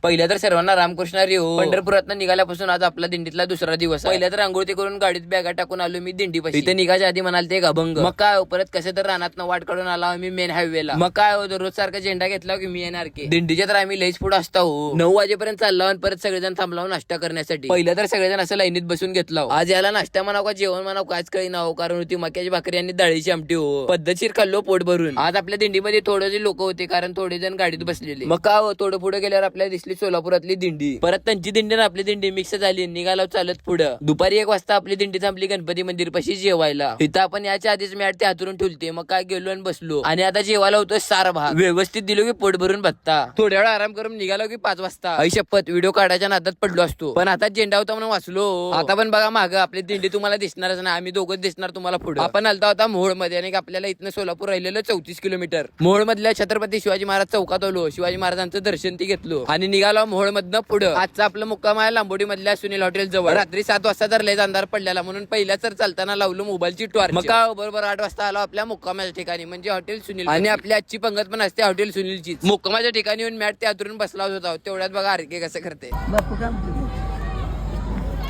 पहिल्या तर सर्वांना रामकृष्ण हरी हो. पंढरपुरात निघाल्यापासून आज आपला दिंडीतला दुसरा दिवस. पहिल्या तर आंघोळ ते करून गाडीत बॅगा टाकून आलो मी दिंडीपाशी. इथे निघायच्या आधी म्हणाल ते अभंग. मग काय परत कसे तर रानात वाट काढून आला आम्ही मेन हायवेला. मग काय रोज सारखा झेंडा घेतला की मी येणार की दिंडीच्या तर आम्ही लईच पुढे असता हो. 9 वाजेपर्यंत चाललो आणि परत सगळेजण थांबलाव नाश्ता करण्यासाठी. पहिलं तर सगळेजण असं लाईनीत बसून घेतला. आज याला नाश्ता म्हणावं का जेवण म्हणावं काच कळी नाव, कारण होती मक्याची भाकरी आणि डाळीची आमटी हो. पद्धतशीर खाल्लो पोट भरून. आज आपल्या दिंडीमध्ये थोडेसे लोक होते कारण थोडे जण गाडीत बसलेले. मग का थोडं पुढे गेल्यावर आपल्याला दिसली सोलापुरातली दिंडी. परत त्यांची दिंडी आपली दिंडी मिक्स झाली. निघालो चालत पुढं. दुपारी 1 वाजता आपली दिंडी थांबली गणपती मंदिर पाशी जेवायला. इथं आपण याच्या आधीच मॅट ते हातरून ठेवते. मग काय गेलो आणि बसलो आणि आता जेवायला होतं 4 भाग व्यवस्थित दिलो की पोट भरून भत्ता. थोड्या वेळ आराम करून निघालो की 5 वाजता. आई शपथ व्हिडिओ काढायच्या नादात पडलो असतो, पण आता झेंडा होता म्हणून वाचलो. आता पण बघा मागं आपली दिंडी तुम्हाला दिसणारच नाही. आम्ही दोघंच दिसणार तुम्हाला पुढे. आपण आलता होता मोहोळ मध्ये आणि आपल्याला इथनं सोलापूर राहिलेलं 34 किलोमीटर. मोहोळ मधल्या छत्रपती शिवाजी महाराज चौकात आलो. शिवाजी महाराजांचं दर्शन ती घेतलो आणि निघालो मोहोळ मधनं पुढं. आजचा आपलं मुक्काम आहे लांबोडी मधल्या सुनील हॉटेल जवळ. रात्री 7 वाजता तर लय अंधार पडलेला म्हणून पहिल्या तर चालताना लावलो मोबाईलची टॉर्च. मग का बरोबर 8 वाजता आलो आपल्या मुक्कामाच्या ठिकाणी म्हणजे हॉटेल सुनील. आणि आपली आजची पंगत पण असते हॉटेल सुनीलची. मुक्कामाच्या ठिकाणी येऊन मॅट ते आतरून बसला होता. तेवढ्यात बघा आरके कसं करते. बापू काम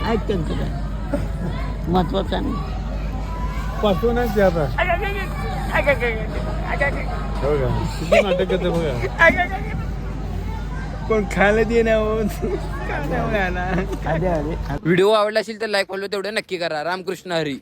ऐकतं तुला महत्वाचं नाही. पाठवूनच द्या आता. हो का? किती नाटक करते बघा. कोण खायला दे ना व्हिडिओ आवडला असेल तर लाईक फॉलो तेवढं नक्की करा. रामकृष्ण हरी.